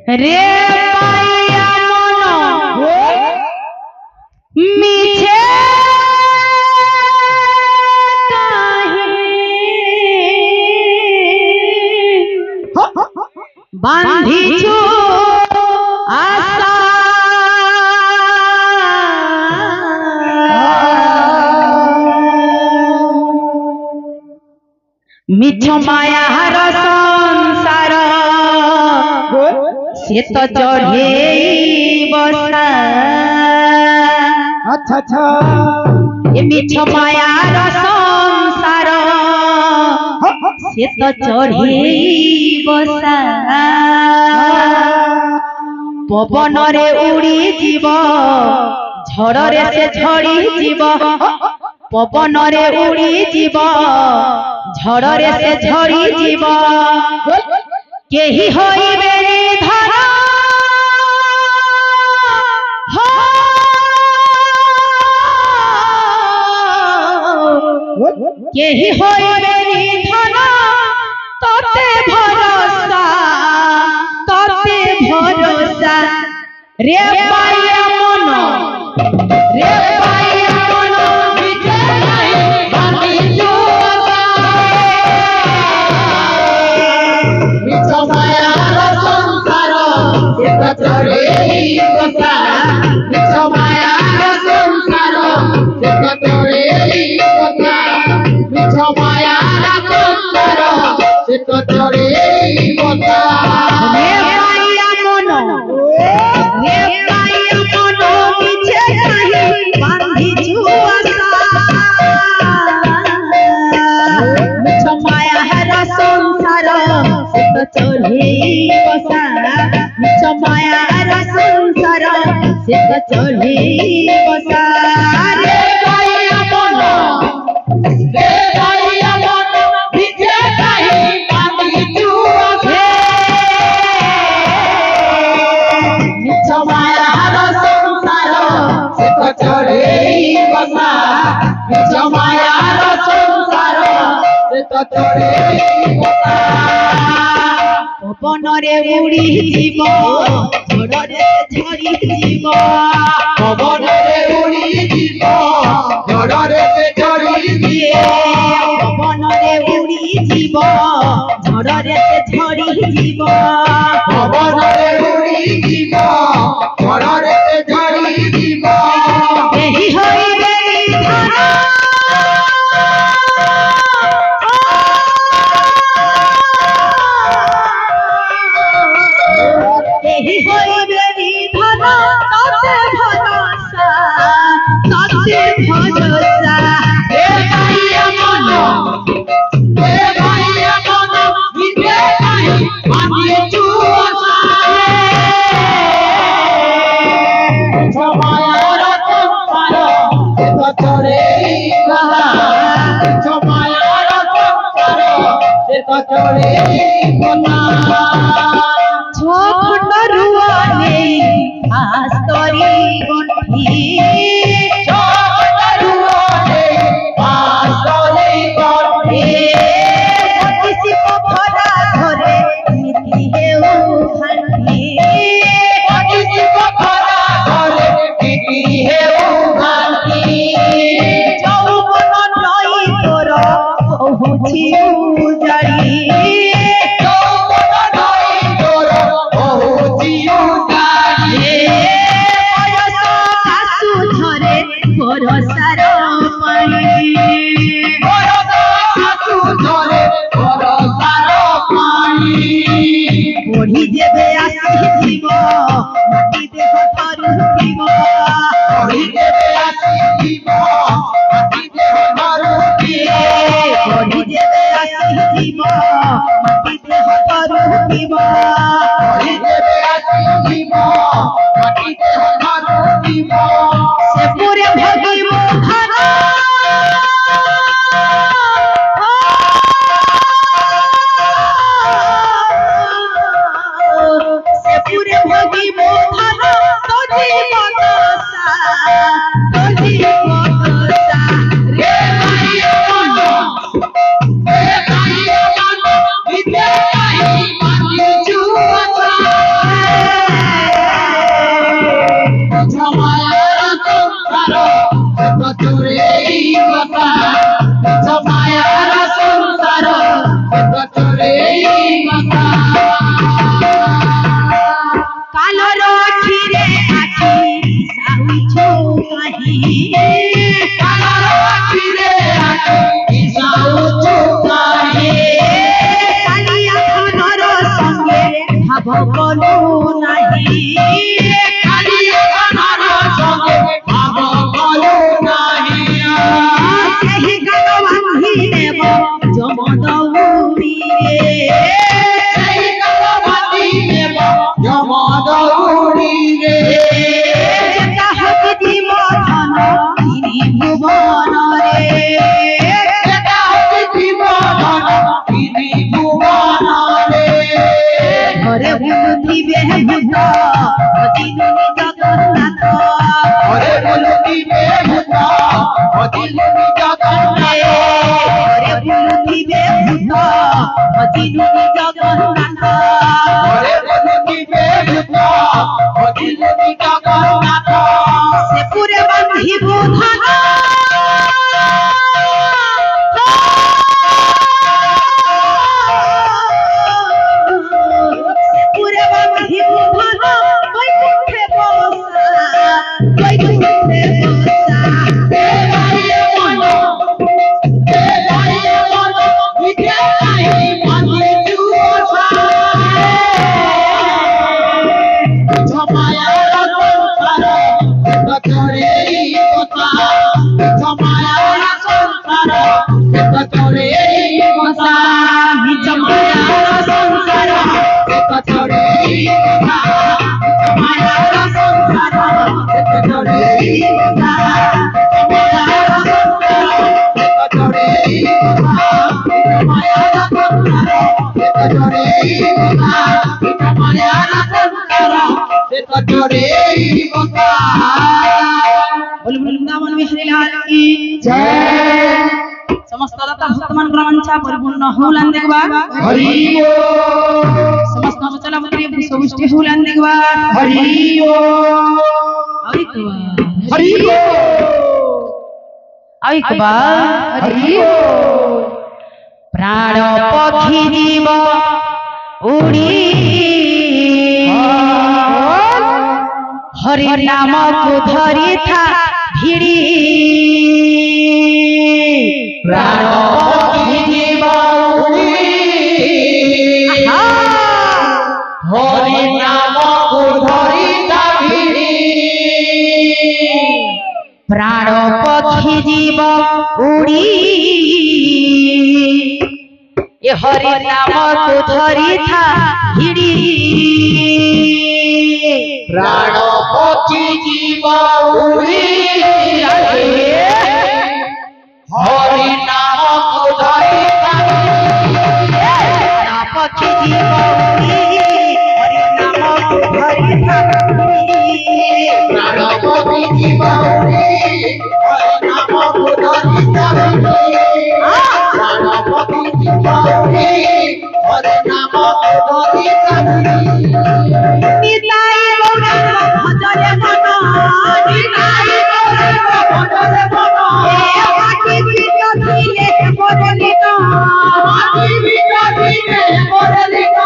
रे पाइया मन मिछे बांधिछु आशा मिछ मायार संसार से तो चढ़े बसा। अच्छा अच्छा ये मिछ मायार संसार से तो चढ़े बसा। पवन रे उड़ी जीव झड़ रे से झड़ी जीव पवन रे उड़ी जीव झड़ रे से झड़ी जीव केही होइबे निधान केही होइबे निधान तते भरोसा रे पाइया मन रे पाइया मन मिछे नहीं बांधिछु मिछ मायार संसार से तो चढ़े बसा। मिछ मायार संसार से तो चढ़े बसा। मिछ मायार संसार से तो चढ़े बसा। चढ़े बसा मिछ मायार संसार से तो चढ़े बसा। रे पाइया मन मिछे नहीं बांधिछु मिछ मायार संसार से तो चढ़े बसा। मिछ मायार संसार से तो चढ़े बसा। पवन रे उड़ी जीव झड़ रे झड़ी जीव पवन रे उड़ी जीव झड़ रे झड़ी जीव पवन रे उड़ी जीव झड़ रे झड़ी जीव पवन रे उड़ी जीव झड़ रे झड़ी जीव एही होइबे निधान কলু নাহি কালিয়া ধনর সঙ্গে ভাব কলু নাহি সেই গান বান্ধি দেব যমদৌড়ি সেই গান বান্ধি দেব যমদৌড়ি রে তাহাকে জীব ধন তিনি ভুবন রে তাহাকে জীব ধন তিনি ভুবন রে ঘরে বুলুতিবে ভূত অদিনুনি জগন্নাথ ঘরে বুলুতিবে ভূত অদিনুনি জগন্নাথ ঘরে বুলুতিবে ভূত অদিনুনি জগন্নাথ ঘরে বুলুতিবে ভূত অদিনুনি জগন্নাথ সে পুরে বান্ধিব ধান समस्त दाता भक्तमान ग्रमंचा परिपूर्ण होलान देखबा हरि बोल समस्त चला मंत्री सविष्टि होलान देखबा हरि बोल हरि बोल आइकबा हरि बोल प्राण पक्षी जीव उड़ी हरि नाम को धरि था भिड़ी प्राण पक्षी जीव उड़ी हरि नाम को धरि था भिड़ी प्राण पक्षी जीव उड़ी ये हरि नाम को धरि था भिड़ी प्राण पक्षी जीव उड़ी हरि नाम को धरि था पक्षी जीव उड़ी हरि नाम को धरि था प्राण पक्षी जीव उड़ी हरि नाम को धरि था प्राण पक्षी जीव उड़ी हरि नाम को धरि था भजरे मन निताई भजरे मन माटी बिका दिले बरलित माटी बिका दिले बरलित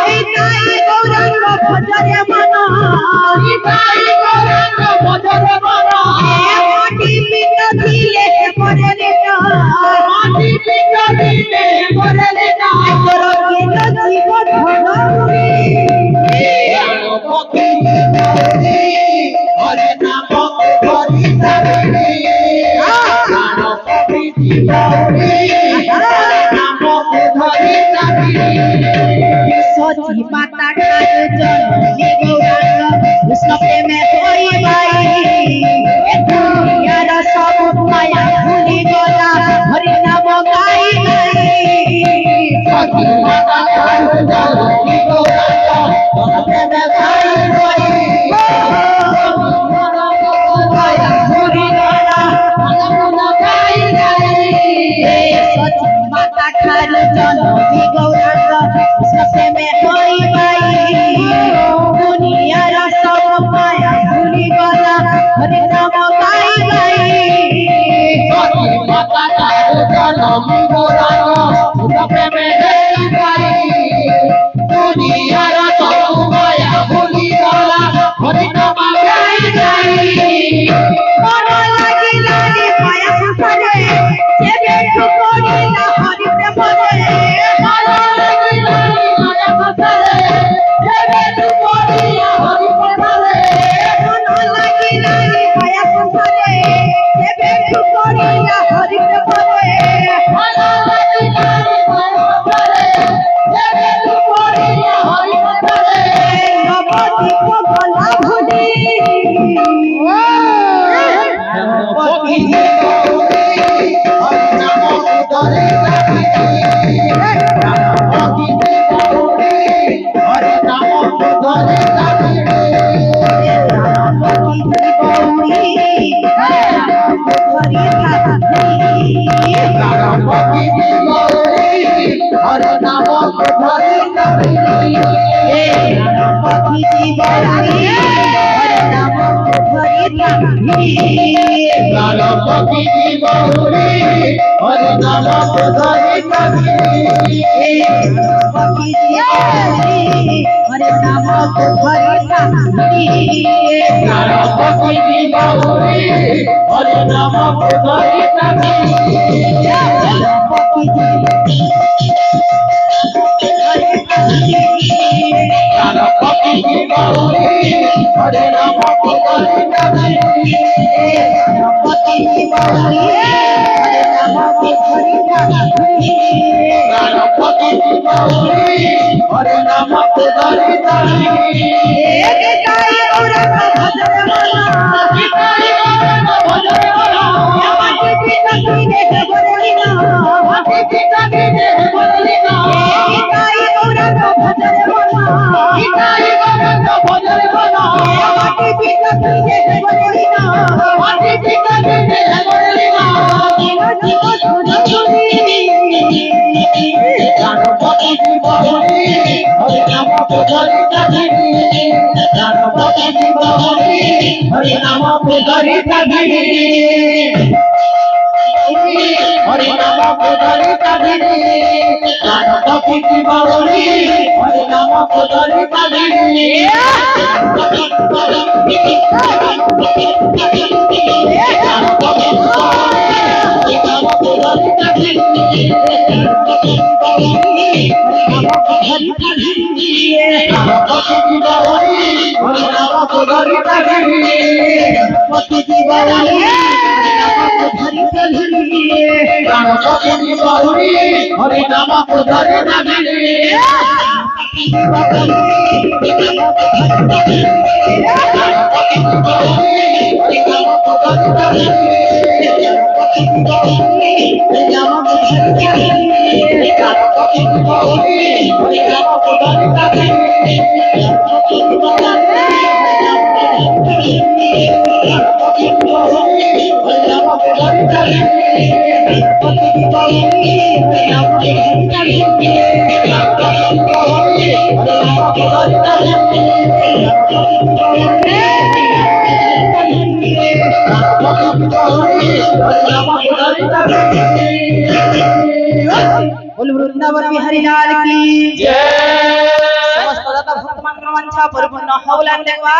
निताई गौरंग भजरे मन निताई गौरंग भजरे मन माटी बिका दिले बरलित माटी बिका दिले बरलित तोर गीत जीव धनरुरी हरे नाम हरि सची माता ठाकुर जननी गौरांग कृष्ण प्रेमे होई बाई दुनियार सब माया भूली गला हरि नाम गाई गाई सची माता ठाकुर जननी गौरांग कृष्ण प्रेमे होई बाई माता ठाकुर जननी गौरांग कृष्ण प्रेमे होई बाई दुनियार सब माया भूली गला हरि नाम गाई गाई माता ठाकुर जननी गौरांग कृष्ण प्रेमे होई बाई दुनियार सब माया भूली गला हरि नाम गाई गाई मन लागिला रे माया संसारे जेबे ठुकरिला हरि प्रेम रे मन लागिला रे माया संसारे जेबे वृंदावन बिहारी लाल की जय। समस्त दाता भक्त मन मनोवांछा परिपूर्ण होवला देखवा।